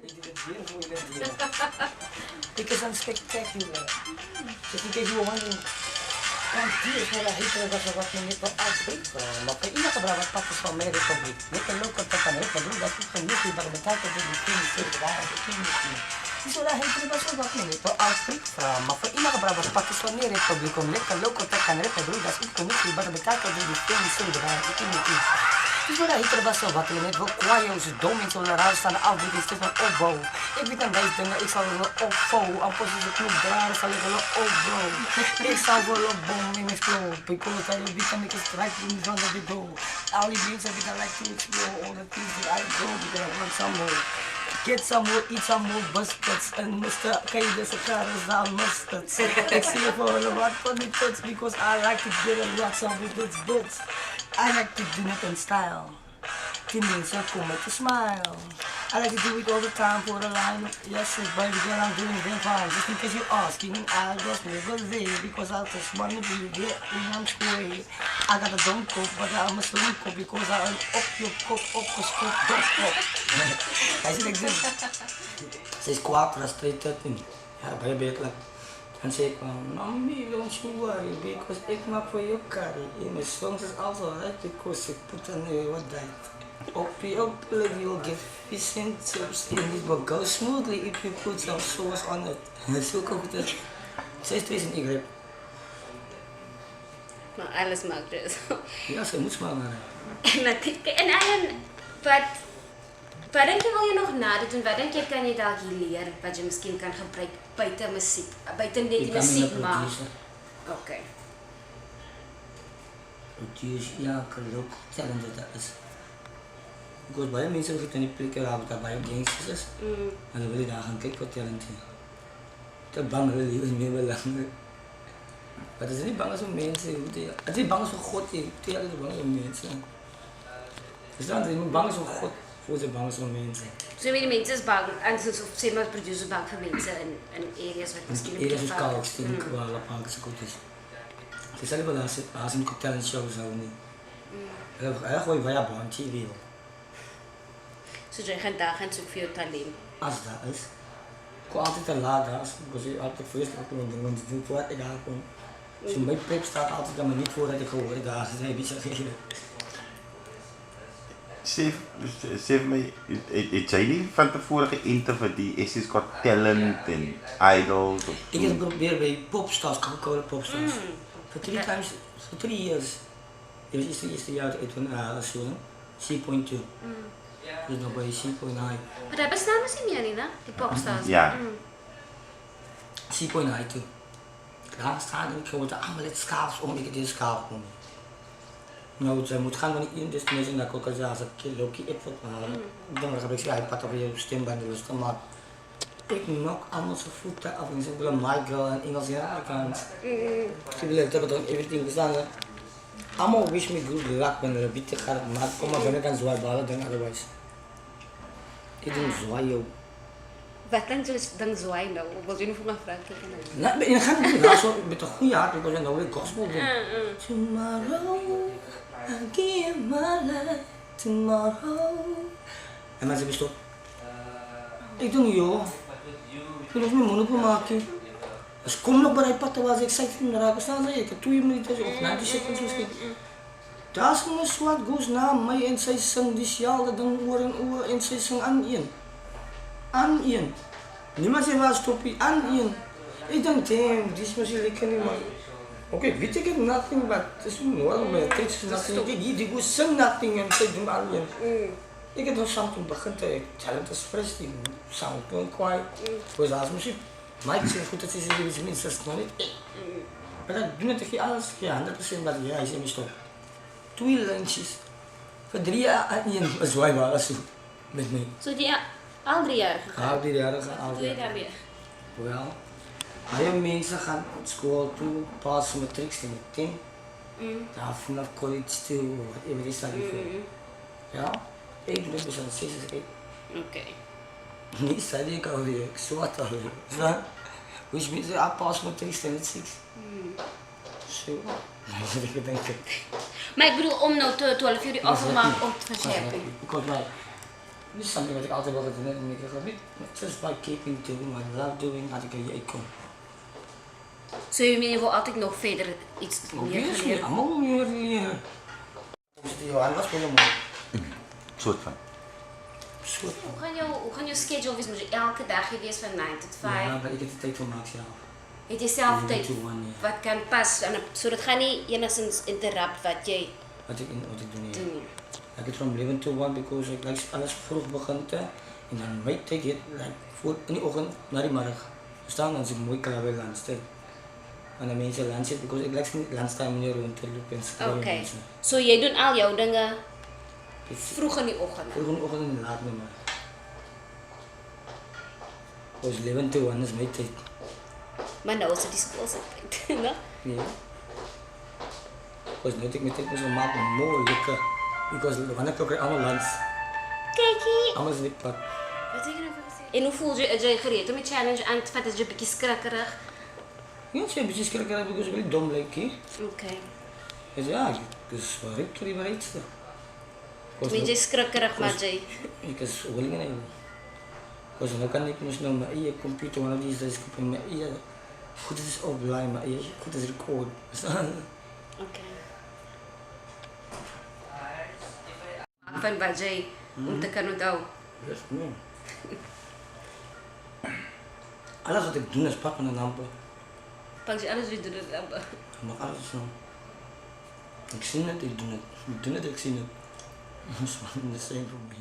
He did it beautiful in India. Because I'm spectacular. Just in case you were wondering, Dios me la hito de gaso wat minute Afrika. Maar kan iemand gebruiken wat pakken van mijn republiek? Niet een local tot aan het doen, dat is genoeg die bij elkaar te doen, die kunnen ze daar, die kunnen ze. Dus we la hito de gaso wat minute Afrika. Maar voor iemand gebruiken wat pakken van mijn republiek, om lekker local tot aan het doen, dat is genoeg die bij elkaar te doen, die kunnen ze daar, die kunnen ze. Dus we la hito de gaso wat minute, we kwaaien ze dom in zo'n raar staan afdoen, is dit van opbouw. Ik weet aan deze dingen, ik zal willen opvouwen, als positie knop draaien, zal ik willen opbouwen. Ik zal willen bom in mijn flow, because I will become a strike in front of the door. All the dreams that I like to explore, all the things that I go, because I want some more. Get some more, eat some more biscuits, and Mr. Kaidas Carousel mustards. Ik zie je voor een wat van die tuts, because I like to get a lot some with its boots. I like to do it in style. Die mensen komen te smile. I like to do it all the time for a line. Yes, baby girl, I'm doing very fine. Just because you're asking, I just never there. Because I just wanna be there in I'm square. I got a don't cook, but I'm a slim cook. Because I'm up your cook, up your scoop, don't cook. Hij zit like this. Ze is kwaad, dat is 213. Ja, bij beter. Dan zeg ik van, mommy, don't you worry, because ik maak voor je curry. In mijn songs is also right, because ik put on what that. Hopefully you'll get fish and chips in it, but go smoothly if you put some sauce on it. Zo kookt het. 6 in Ingrid. Maar alles maakt dus. Ja, ze moet smaken. En Ayan, wat denk je wil je nog nadoen en wat denk je kan je daar hier leren wat je misschien kan gebruiken buiten muziek, buiten net die muziek maken? Oké. Producer, ja, kan ook talented dat is. Because bij mensen die in die plekken hebben dat bij gangsters is. En dan wil je daar gaan kijken wat talent is. Dat bang wil je meer belangrijk. Maar het is niet bang als mensen. Het is niet bang als God. Het is bang als mensen. Verstaan? Het is niet bang als God. Voor ze bang als mensen. So wie die mensen is bang en soos of sê maar producers bang vir mense in areas wat miskien een beetje koud is, die waar afhankelijk is goed is. Het is alleen maar als een talent show zou niet. Hij gooi via band TV. So jy gaan daar gaan soek vir jou talent. Als dat is. Ik kom altijd te laat daar, because ik altijd first opkomen doen, want ik doe voordat ik daar kom. Dus mijn prep staat altijd aan me niet voordat ik gewoon daar is, hij beetje gegeven. Sê vir my, het jy nie van tevore geënter vir die SA's Got Talent en Idols? Ik heb geprobeerd bij Popstars, Coca-Cola Popstars. For 3 years. Dit is het eerste jaar uit van seizoen. C.2. Dus nog bij C.9. Maar dat bestaan misschien meer niet, hè? Die popstars. Ja. C.9 toe. Daar staan ik gewoon allemaal het schaafs om, ik heb deze schaaf om. Nou, ze moet gaan van die destination naar Caucasia, als ik loopje effort halen. Dan heb ik zijn iPad of je stembanden rusten, maar ik nok allemaal zo voeten af en ze willen my girl en Engels en Amerikaans. Ze willen dat dan everything bestaan. Allemaal wish me good luck ben er een beetje gaat, maar kom maar binnen dan zwaar balen dan otherwise. Ik doe zwaar joh. Wat dan zwaai nou? Of wil je nog voor mijn vraag kijken? Nee, je gaat niet naast met een goede hart, ik was nou weer gospel doen. Tomorrow, I'll give my life tomorrow. En mensen hebben stop. Ik doe niet joh. Ik wil nog mijn mond opmaken. Als ik kom nog bij het pad, was ik zei van de raken staan, zei ik heb 2 minuten of 90 seconds misschien. Daar is mijn zwart goes na mij en zij zang die sjaalde dan oor en oor en zij zang aan één. Aan één. Niemand zei waar stoppie, aan één. Ik dacht, damn, die is misschien lekker niet man. Oké, weet ik het nothing, but het is normal, het is nothing. Die goes zang nothing en zij doen aan één. Ik heb nog something begin te talent is fresh, die sound gewoon kwijt. Dus als muziek. Maar ik zeg goed, dat is iets minstens nog niet. Maar dan doen het tegen alles, ja, 100% dat jij is in mijn stop. 2 lunches. Voor 3 jaar aan één zwaai waren zo. Met mij. So die al 3 jaar gegaan? Al 3 jaar gegaan, al 3 Doe je jaar. daar weer? Wel, alle mensen gaan school toe, pas matriek in 10. Daar vanaf college toe, whatever is dat voor. Ja, ik doe het dus aan 6 is 8. Oké. Niet study ik alweer, ik zwart alweer. Zo, which means I pass matriek in 6. Zo, ik denk het. Maar ik bedoel om nou 12 uur af te maken om te verschepen. Ik word wel. This is something wat ik altijd wilde doen en ik dacht, just by keeping doing what I love doing, had ik er jy kom. So jy meen jy wil altyd nog verder iets meer Obviously, geleer? allemaal meer leren. Johan was gewoon mooi. Soort van. Soort van. Hoe gaan jou schedule wees? Moet jy elke dag hier wees van 9 tot 5? Ja, maar ik heb de tijd voor maximaal. Het jy self Ja, tyd to one, ja. wat kan pas? So dit gaan nie enigstens interrupt wat jy Wat ik doe niet. doen nie. Ik het van leven to one because ik like alles vroeg begint en dan my tijd het like voor in die ochtend naar die middag. Staan dan is ik mooi klaar bij lunchtime. En dan mensen lunch het because ik like lunchtime meer rond te lopen en schrijven Okay. mensen. So jy doen al jou dinge Dit vroeg in die oggend. vroeg in de ochtend en laat niet meer. Dus leven to one is mijn tijd. Maar nou is dit die skool se tyd, né? Ja. Dus nu ik mijn tijd moet maken mooi lekker. Because wanneer ik allemaal lunch, Kykie. allemaal is dit pad. Wat ek nou wil sê. En hoe voel jy gereed om die challenge aan te vat? Is jy bietjie skrikkerig? Ja, het is een beetje schrikken because ik ben dom lijkt hier. Okay. Dus ja, dus waar ik voor die iets. Weet jy skrikkerig maar jy Ik is willing en even. Dus nu kan ik dus nou mijn eigen computer, one of these days, op mijn eigen. Goed is offline, maar eigen goed is record. Okay. Van wat jy om te kan onthou. Yes, nee. Alles wat ik doe is pak mijn lampen. Pak jy alles weer doen dit dan. Maar alles zo. Ik zie het, ik doe het. Ik doe het, ik zie het. Dat is the same for me.